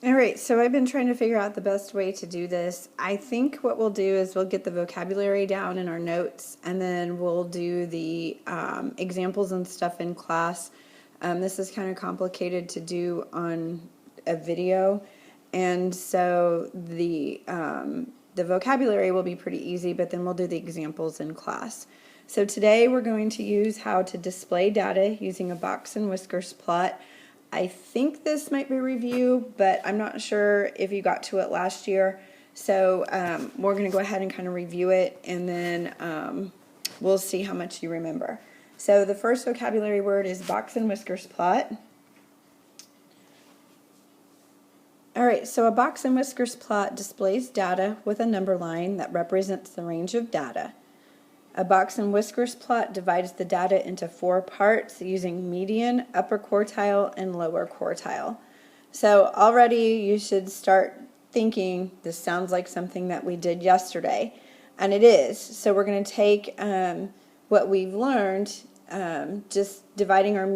All right, so I've been trying to figure out the best way to do this. I think what we'll do is we'll get the vocabulary down in our notes, and then we'll do the examples and stuff in class. This is kind of complicated to do on a video, and so the vocabulary will be pretty easy, but then we'll do the examples in class. So today we're going to use how to display data using a box and whiskers plot. I think this might be review, but I'm not sure if you got to it last year. So we're going to go ahead and kind of review it, and then we'll see how much you remember. So the first vocabulary word is box and whiskers plot. All right, so a box and whiskers plot displays data with a number line that represents the range of data. A box and whiskers plot divides the data into 4 parts using median, upper quartile, and lower quartile. So already you should start thinking this sounds like something that we did yesterday, and it is. So we're going to take what we've learned, just dividing our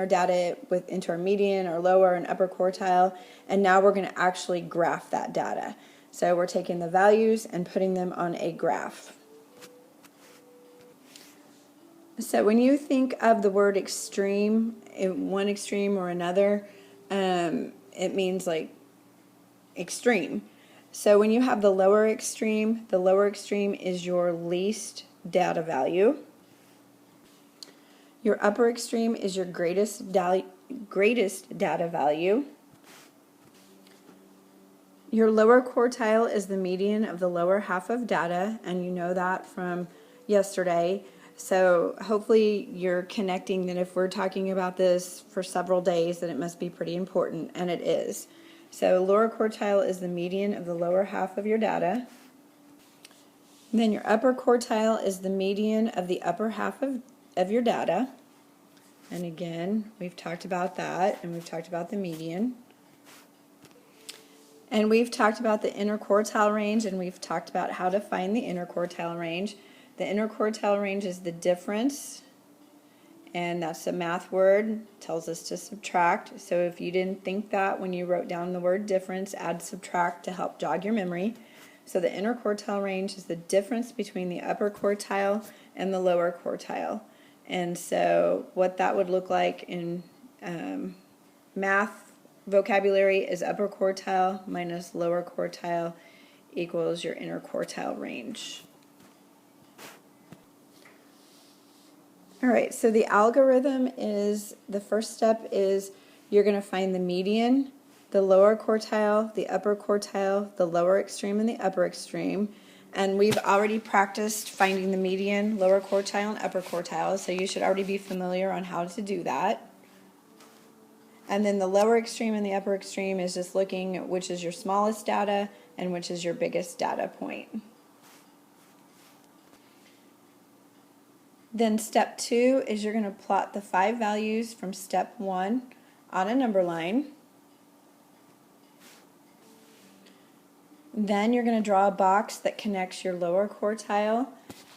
data into our median, our lower and upper quartile, and now we're going to actually graph that data. So we're taking the values and putting them on a graph. So when you think of the word extreme, one extreme or another, it means like extreme. So when you have the lower extreme is your least data value. Your upper extreme is your greatest data value. Your lower quartile is the median of the lower half of data, and you know that from yesterday. So hopefully you're connecting that if we're talking about this for several days, that it must be pretty important, and it is. So lower quartile is the median of the lower half of your data. And then your upper quartile is the median of the upper half of your data. And again, we've talked about that, and we've talked about the median. And we've talked about the interquartile range, and we've talked about how to find the interquartile range. The interquartile range is the difference, and that's a math word, tells us to subtract. So if you didn't think that when you wrote down the word difference, add subtract to help jog your memory. So the interquartile range is the difference between the upper quartile and the lower quartile. And so what that would look like in math vocabulary is upper quartile minus lower quartile equals your interquartile range. All right, so the algorithm is, the first step is you're going to find the median, the lower quartile, the upper quartile, the lower extreme, and the upper extreme. And we've already practiced finding the median, lower quartile, and upper quartile, so you should already be familiar on how to do that. And then the lower extreme and the upper extreme is just looking at which is your smallest data and which is your biggest data point. Then step 2 is you're going to plot the 5 values from step 1 on a number line. Then you're going to draw a box that connects your lower quartile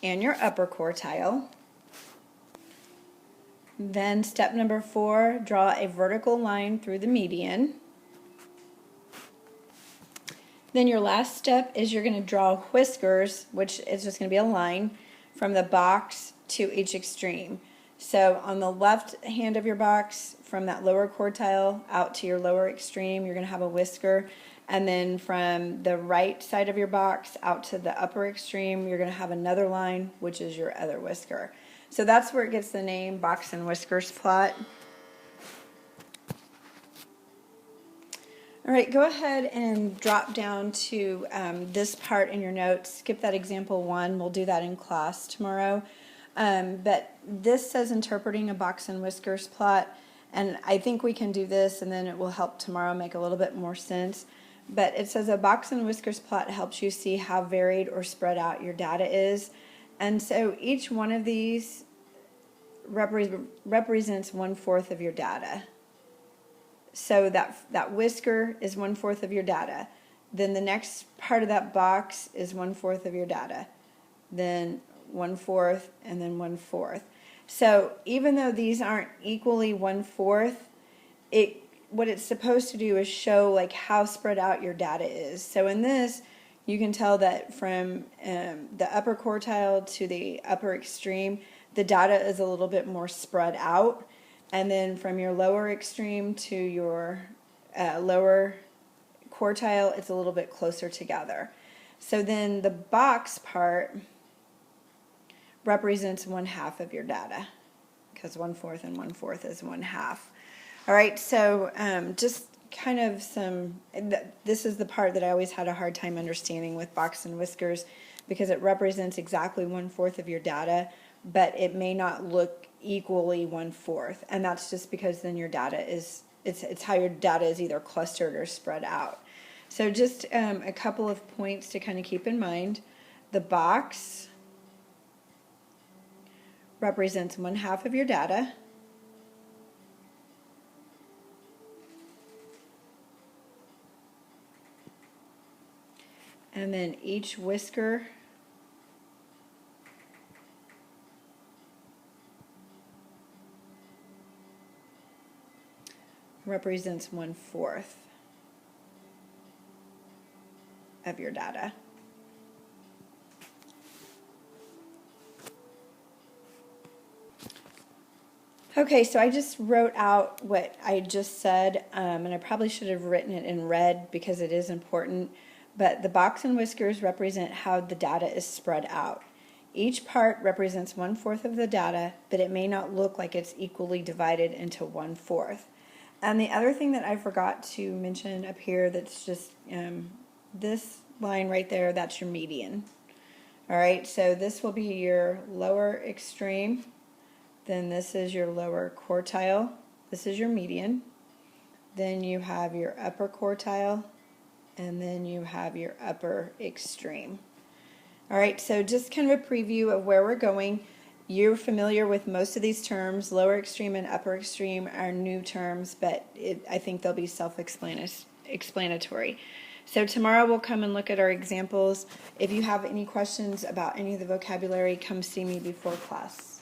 and your upper quartile. Then step number 4, draw a vertical line through the median. Then your last step is you're going to draw whiskers, which is just going to be a line from the box to each extreme. So on the left hand of your box, from that lower quartile out to your lower extreme, you're going to have a whisker. And then from the right side of your box out to the upper extreme, you're going to have another line, which is your other whisker. So that's where it gets the name box and whiskers plot. All right, go ahead and drop down to this part in your notes. Skip that example 1. We'll do that in class tomorrow. But this says interpreting a box and whiskers plot, and I think we can do this, and then it will help tomorrow make a little bit more sense. But it says a box and whiskers plot helps you see how varied or spread out your data is. And so each one of these represents 1/4 of your data. So that whisker is 1/4 of your data. Then the next part of that box is 1/4 of your data. Then 1/4 and then 1/4. So even though these aren't equally 1/4, what it's supposed to do is show like how spread out your data is. So in this, you can tell that from the upper quartile to the upper extreme, the data is a little bit more spread out. And then from your lower extreme to your lower quartile, it's a little bit closer together. So then the box part represents 1/2 of your data, because 1/4 and 1/4 is 1/2. All right, so just kind of this is the part that I always had a hard time understanding with box and whiskers, because it represents exactly 1/4 of your data, but it may not look equally 1/4, and that's just because then your data is, it's how your data is either clustered or spread out. So just a couple of points to kind of keep in mind. The box represents 1/2 of your data. And then each whisker represents 1/4 of your data. Okay, so I just wrote out what I just said, and I probably should have written it in red because it is important, but the box and whiskers represent how the data is spread out. Each part represents 1/4 of the data, but it may not look like it's equally divided into 1/4. And the other thing that I forgot to mention up here, that's just this line right there, that's your median. All right, so this will be your lower extreme. Then this is your lower quartile. This is your median. Then you have your upper quartile, and then you have your upper extreme. All right, so just kind of a preview of where we're going. You're familiar with most of these terms. Lower extreme and upper extreme are new terms, but I think they'll be self-explanatory. So tomorrow we'll come and look at our examples. If you have any questions about any of the vocabulary, come see me before class.